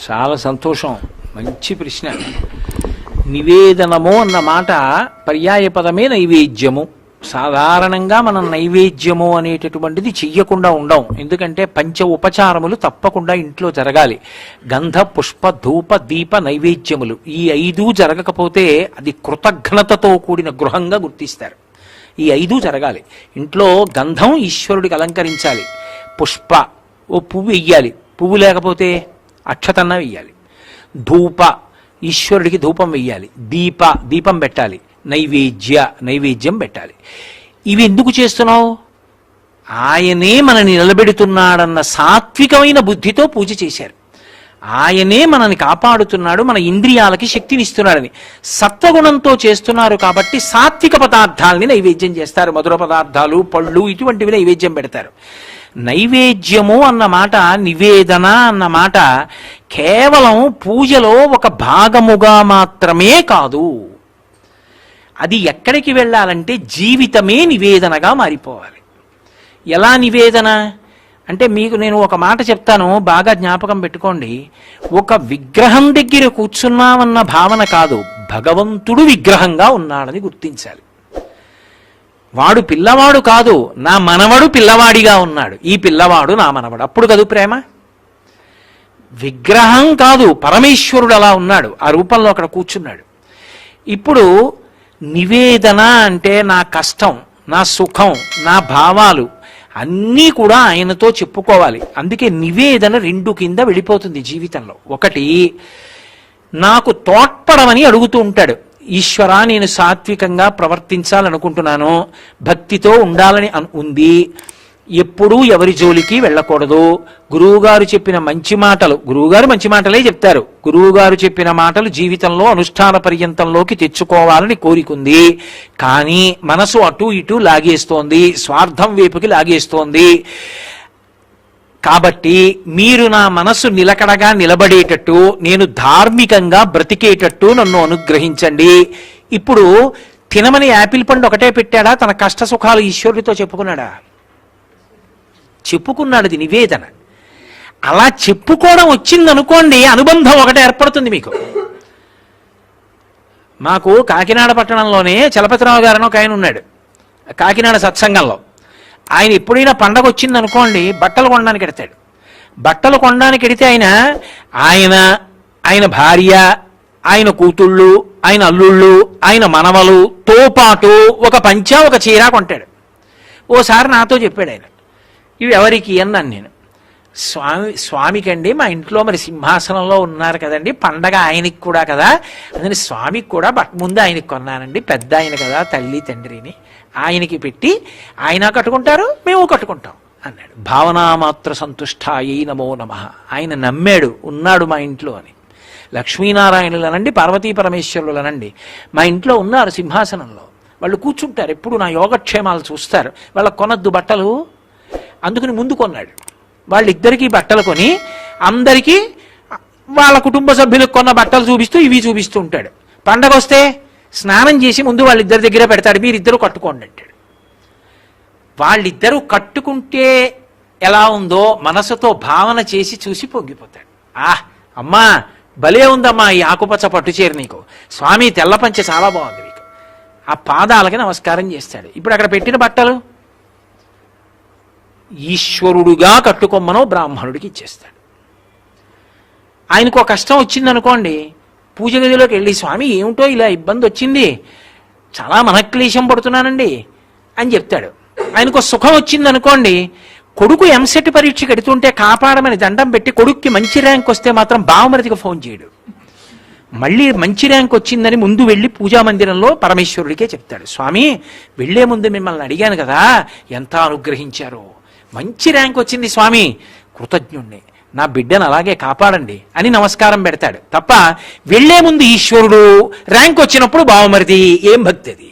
చాలా సంతోషం. మంచి ప్రశ్న. నివేదనము అన్న మాట పర్యాయ పదమే నైవేద్యము. సాధారణంగా మనం నైవేద్యము అనేటటువంటిది చెయ్యకుండా ఉండం. ఎందుకంటే పంచ ఉపచారములు తప్పకుండా ఇంట్లో జరగాలి. గంధ పుష్ప ధూప దీప నైవేద్యములు ఈ 5 జరగకపోతే అది కృతజ్ఞతతో కూడిన గృహంగా గుర్తిస్తారు. ఈ 5 జరగాలి. ఇంట్లో గంధం ఈశ్వరుడికి అలంకరించాలి. పుష్ప ఓ పువ్వు వెయ్యాలి. పువ్వు లేకపోతే అక్షతన్న వెయ్యాలి. ధూప ఈశ్వరుడికి ధూపం వెయ్యాలి. దీపం పెట్టాలి. నైవేద్యం పెట్టాలి. ఇవి ఎందుకు చేస్తున్నావు? ఆయనే మనని నిలబెడుతున్నాడన్న సాత్వికమైన బుద్ధితో పూజ చేశారు. ఆయనే మనని కాపాడుతున్నాడు, మన ఇంద్రియాలకి శక్తినిస్తున్నాడని సత్వగుణంతో చేస్తున్నారు. కాబట్టి సాత్విక పదార్థాలని నైవేద్యం చేస్తారు. మధుర పదార్థాలు, పళ్ళు ఇటువంటివి నైవేద్యం పెడతారు. నైవేద్యము అన్న మాట, నివేదన అన్న మాట కేవలం పూజలో ఒక భాగముగా మాత్రమే కాదు. అది ఎక్కడికి వెళ్ళాలంటే జీవితమే నివేదనగా మారిపోవాలి. ఎలా నివేదన అంటే, మీకు నేను ఒక మాట చెప్తాను, బాగా జ్ఞాపకం పెట్టుకోండి. ఒక విగ్రహం దగ్గర కూర్చున్నామన్న భావన కాదు, భగవంతుడు విగ్రహంగా ఉన్నాడని గుర్తించాలి. వాడు పిల్లవాడు కాదు, నా మనవడు పిల్లవాడిగా ఉన్నాడు, ఈ పిల్లవాడు నా మనవడు. అప్పుడు కదూ ప్రేమ. విగ్రహం కాదు, పరమేశ్వరుడు అలా ఉన్నాడు, ఆ రూపంలో అక్కడ కూర్చున్నాడు. ఇప్పుడు నివేదన అంటే నా కష్టం, నా సుఖం, నా భావాలు అన్నీ కూడా ఆయనతో చెప్పుకోవాలి. అందుకే నివేదన 2 కింద వెళ్ళిపోతుంది జీవితంలో. ఒకటి, నాకు తోడ్పడమని అడుగుతూ ఉంటాడు. ఈశ్వరా, నేను సాత్వికంగా ప్రవర్తించాలనుకుంటున్నాను, భక్తితో ఉండాలని ఉంది, ఎప్పుడూ ఎవరి జోలికి వెళ్ళకూడదు, గురువుగారు చెప్పిన మంచి మాటలు, గురువుగారు మంచి మాటలే చెప్తారు, గురువుగారు చెప్పిన మాటలు జీవితంలో అనుష్ఠాన పర్యంతంలోకి తెచ్చుకోవాలని కోరికుంది. కానీ మనసు అటు ఇటు లాగేస్తోంది, స్వార్థం వైపుకి లాగేస్తోంది. కాబట్టి మీరు నా మనసు నిలకడగా నిలబడేటట్టు, నేను ధార్మికంగా బ్రతికేటట్టు నన్ను అనుగ్రహించండి. ఇప్పుడు తినమని యాపిల్ పండు ఒకటే పెట్టాడా? తన కష్ట సుఖాలు ఈశ్వరుడితో చెప్పుకున్నాడా? చెప్పుకున్నాడు. అది నివేదన. అలా చెప్పుకోవడం వచ్చిందనుకోండి, అనుబంధం ఒకటే ఏర్పడుతుంది మీకు. మాకు కాకినాడ పట్టణంలోనే చలపతిరావు గారని ఒక ఆయన ఉన్నాడు, కాకినాడ సత్సంగంలో. ఆయన ఎప్పుడైనా పండగ వచ్చిందనుకోండి, బట్టలు కొనడానికి ఎడతాడు. బట్టలు కొనడానికి ఎడితే ఆయన భార్య, ఆయన కూతుళ్ళు, ఆయన అల్లుళ్ళు, ఆయన మనవలుతో పాటు ఒక పంచ, ఒక చీర కొంటాడు. ఓసారి నాతో చెప్పాడు ఆయన, ఇవి ఎవరికి అన్నాను నేను. స్వామికండి, మా ఇంట్లో మరి సింహాసనంలో ఉన్నారు కదండి, పండగ ఆయనకి కూడా కదా, అందుకని స్వామికి కూడా ముందు ఆయనకి కొన్నానండి, పెద్ద ఆయన కదా, తల్లి తండ్రిని, ఆయనకి పెట్టి ఆయన కట్టుకుంటారు, మేము కట్టుకుంటాం అన్నాడు. భావనామాత్ర సంతుష్టాయై నమో నమః. ఆయన నమ్మాడు, ఉన్నాడు మా ఇంట్లో అని. లక్ష్మీనారాయణులు అనండి, పార్వతీ పరమేశ్వరులు అనండి, మా ఇంట్లో ఉన్నారు సింహాసనంలో. వాళ్ళు కూర్చుంటారు, ఎప్పుడు నా యోగక్షేమాలు చూస్తారు. వాళ్ళకు కొనద్దు బట్టలు, అందుకని ముందు కొన్నాడు. వాళ్ళిద్దరికీ బట్టలు కొని అందరికీ వాళ్ళ కుటుంబ సభ్యులకు కొన్న బట్టలు చూపిస్తూ ఇవి చూపిస్తూ ఉంటాడు. పండగ వస్తే స్నానం చేసి ముందు వాళ్ళిద్దరి దగ్గర పెడతాడు, మీరిద్దరూ కట్టుకోండి అంటాడు. వాళ్ళిద్దరూ కట్టుకుంటే ఎలా ఉందో మనసుతో భావన చేసి చూసి పొంగిపోతాడు. అమ్మా భలే ఉందమ్మా ఈ ఆకుపచ్చ పట్టుచీర, నీకు స్వామి తెల్ల పంచె చాలా బాగుంది మీకు, ఆ పాదాలకి నమస్కారం చేస్తాడు. ఇప్పుడు అక్కడ పెట్టిన బట్టలు ఈశ్వరుడుగా కట్టుకొమ్మనో బ్రాహ్మణుడికి ఇచ్చేస్తాడు. ఆయనకు ఒక కష్టం వచ్చిందనుకోండి, పూజ గదిలోకి వెళ్ళి, స్వామి ఏమిటో ఇలా ఇబ్బంది వచ్చింది, చాలా మనక్లేశం పడుతున్నానండి అని చెప్తాడు. ఆయనకు సుఖం వచ్చిందనుకోండి, కొడుకు ఎంసెట్ పరీక్ష కడుతుంటే కాపాడమని దండం పెట్టి కొడుక్కి మంచి ర్యాంక్ వస్తే మాత్రం బావమరిదికి ఫోన్ చేయడు. మళ్ళీ మంచి ర్యాంక్ వచ్చిందని ముందు వెళ్ళి పూజా మందిరంలో పరమేశ్వరుడికే చెప్తాడు, స్వామి వెళ్లే ముందు మిమ్మల్ని అడిగాను కదా, ఎంత అనుగ్రహించారో, మంచి ర్యాంక్ వచ్చింది స్వామి, కృతజ్ఞుణ్ణి, నా బిడ్డను అలాగే కాపాడండి అని నమస్కారం పెడతాడు తప్ప వెళ్లే ముందు ఈశ్వరుడు, ర్యాంక్ వచ్చినప్పుడు బావమరిది, ఏం భక్తి అది?